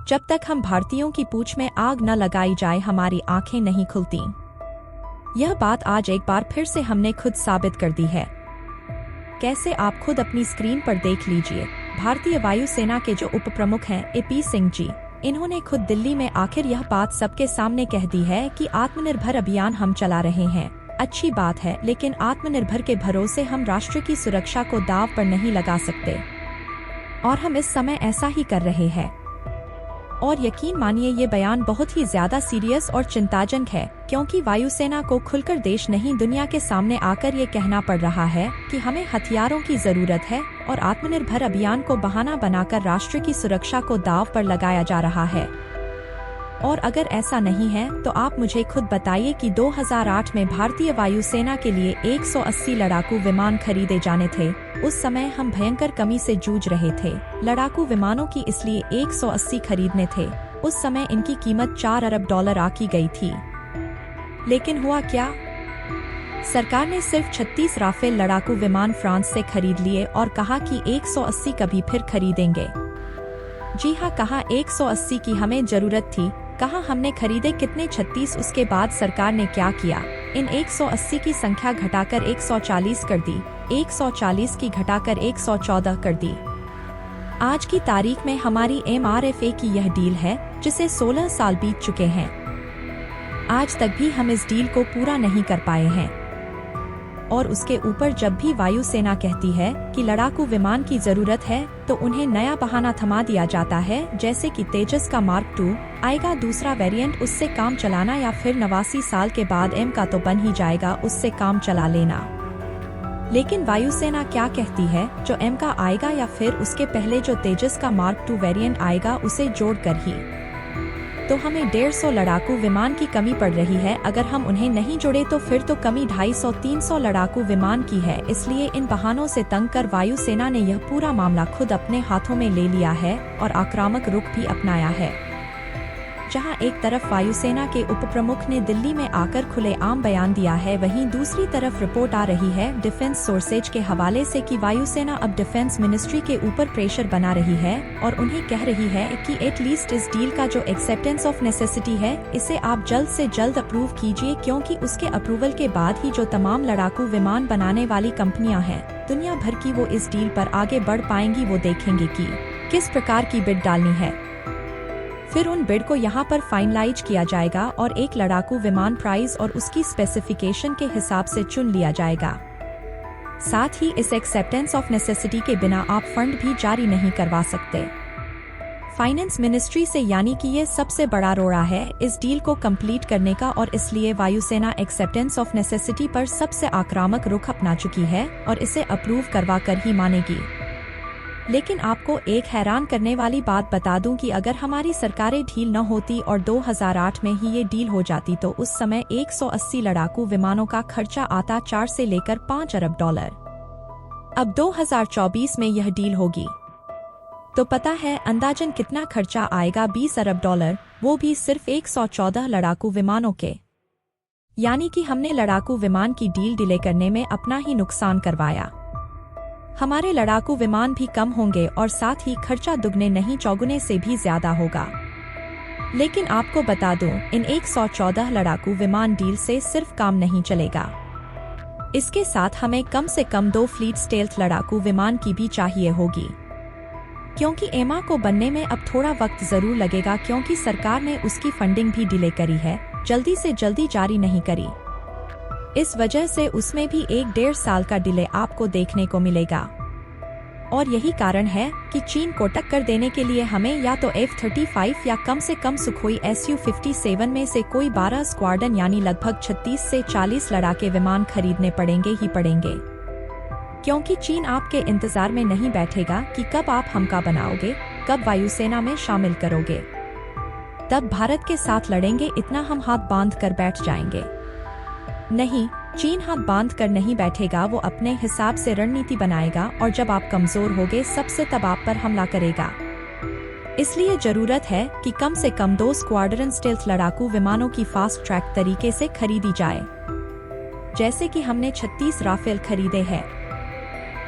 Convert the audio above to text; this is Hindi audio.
जब तक हम भारतीयों की पूंछ में आग न लगाई जाए हमारी आंखें नहीं खुलती। यह बात आज एक बार फिर से हमने खुद साबित कर दी है। कैसे, आप खुद अपनी स्क्रीन पर देख लीजिए। भारतीय वायुसेना के जो उप प्रमुख हैं AP सिंह जी, इन्होंने खुद दिल्ली में आखिर यह बात सबके सामने कह दी है कि आत्मनिर्भर अभियान हम चला रहे हैं। अच्छी बात है, लेकिन आत्मनिर्भर के भरोसे हम राष्ट्र की सुरक्षा को दांव पर नहीं लगा सकते, और हम इस समय ऐसा ही कर रहे हैं। और यकीन मानिए ये बयान बहुत ही ज्यादा सीरियस और चिंताजनक है, क्योंकि वायुसेना को खुलकर देश नहीं दुनिया के सामने आकर ये कहना पड़ रहा है कि हमें हथियारों की जरूरत है और आत्मनिर्भर अभियान को बहाना बनाकर राष्ट्र की सुरक्षा को दांव पर लगाया जा रहा है। और अगर ऐसा नहीं है तो आप मुझे खुद बताइए कि 2008 में भारतीय वायुसेना के लिए 180 लड़ाकू विमान खरीदे जाने थे। उस समय हम भयंकर कमी से जूझ रहे थे। लड़ाकू विमानों की इसलिए 180 खरीदने थे। उस समय इनकी कीमत $4 अरब आकी गई थी। लेकिन हुआ क्या? सरकार ने सिर्फ 36 राफेल लड़ाकू विमान फ्रांस से खरीद लिए और कहा कि 180 कभी फिर खरीदेंगे। जी हाँ, कहा 180 की हमें जरूरत थी। कहा हमने खरीदे कितने? 36। उसके बाद सरकार ने क्या किया? इन 180 की संख्या घटाकर 140 कर दी, 140 की घटाकर 114 कर दी। आज की तारीख में हमारी MRFA की यह डील है जिसे 16 साल बीत चुके हैं। आज तक भी हम इस डील को पूरा नहीं कर पाए हैं। और उसके ऊपर जब भी वायुसेना कहती है कि लड़ाकू विमान की जरूरत है तो उन्हें नया बहाना थमा दिया जाता है, जैसे कि तेजस का मार्क 2 आएगा, दूसरा वेरिएंट, उससे काम चलाना, या फिर 89 साल के बाद M का तो बन ही जाएगा, उससे काम चला लेना। लेकिन वायुसेना क्या कहती है? जो M का आएगा या फिर उसके पहले जो तेजस का मार्क 2 वेरिएंट आएगा उसे जोड़कर ही तो हमें 150 लड़ाकू विमान की कमी पड़ रही है। अगर हम उन्हें नहीं जोड़े तो फिर तो कमी 250-300 लड़ाकू विमान की है। इसलिए इन बहानों से तंग कर वायुसेना ने यह पूरा मामला खुद अपने हाथों में ले लिया है और आक्रामक रुख भी अपनाया है। जहां एक तरफ वायुसेना के उप प्रमुख ने दिल्ली में आकर खुलेआम बयान दिया है, वहीं दूसरी तरफ रिपोर्ट आ रही है डिफेंस सोर्सेज के हवाले से कि वायुसेना अब डिफेंस मिनिस्ट्री के ऊपर प्रेशर बना रही है और उन्हें कह रही है कि एटलीस्ट इस डील का जो एक्सेप्टेंस ऑफ नेसेसिटी है इसे आप जल्द से जल्द अप्रूव कीजिए, क्योंकि उसके अप्रूवल के बाद ही जो तमाम लड़ाकू विमान बनाने वाली कंपनियां हैं दुनिया भर की, वो इस डील पर आगे बढ़ पाएंगी। वो देखेंगे कि किस प्रकार की बिड डालनी है, फिर उन बिड को यहाँ पर फाइनलाइज किया जाएगा और एक लड़ाकू विमान प्राइस और उसकी स्पेसिफिकेशन के हिसाब से चुन लिया जाएगा। साथ ही इस एक्सेप्टेंस ऑफ नेसेसिटी के बिना आप फंड भी जारी नहीं करवा सकते। फाइनेंस मिनिस्ट्री से, यानी कि ये सबसे बड़ा रोड़ा है इस डील को कंप्लीट करने का, और इसलिए वायुसेना एक्सेप्टेंस ऑफ नेसेसिटी पर सबसे आक्रामक रुख अपना चुकी है और इसे अप्रूव करवा कर ही मानेगी। लेकिन आपको एक हैरान करने वाली बात बता दूं कि अगर हमारी सरकारें ढील न होती और 2008 में ही ये डील हो जाती तो उस समय 180 लड़ाकू विमानों का खर्चा आता $4 से लेकर $5 अरब। अब 2024 में यह डील होगी तो पता है अंदाजन कितना खर्चा आएगा? $20 अरब, वो भी सिर्फ 114 लड़ाकू विमानों के। यानी कि हमने लड़ाकू विमान की डील डिले करने में अपना ही नुकसान करवाया। हमारे लड़ाकू विमान भी कम होंगे और साथ ही खर्चा दुगने नहीं चौगुने से भी ज्यादा होगा। लेकिन आपको बता दूं, इन 114 लड़ाकू विमान डील से सिर्फ काम नहीं चलेगा। इसके साथ हमें कम से कम 2 फ्लीट स्टेल्थ लड़ाकू विमान की भी चाहिए होगी, क्योंकि एमा को बनने में अब थोड़ा वक्त जरूर लगेगा, क्योंकि सरकार ने उसकी फंडिंग भी डिले करी है, जल्दी से जल्दी जारी नहीं करी। इस वजह से उसमें भी 1-1.5 साल का डिले आपको देखने को मिलेगा। और यही कारण है कि चीन को टक्कर देने के लिए हमें या तो F-35 या कम से कम सुखोई Su-57 में से कोई 12 स्क्वाड्रन यानी लगभग 36 से 40 लड़ाके विमान खरीदने पड़ेंगे ही पड़ेंगे, क्योंकि चीन आपके इंतजार में नहीं बैठेगा कि कब आप हमका बनाओगे, कब वायुसेना में शामिल करोगे, तब भारत के साथ लड़ेंगे, इतना हम हाथ बांध कर बैठ जाएंगे। नहीं, चीन हाथ बांध कर नहीं बैठेगा, वो अपने हिसाब से रणनीति बनाएगा और जब आप कमजोर होगे सबसे तब आप पर हमला करेगा। इसलिए जरूरत है कि कम से कम 2 स्क्वाड्रन स्टेल्थ लड़ाकू विमानों की फास्ट ट्रैक तरीके से खरीदी जाए, जैसे कि हमने 36 राफेल खरीदे हैं।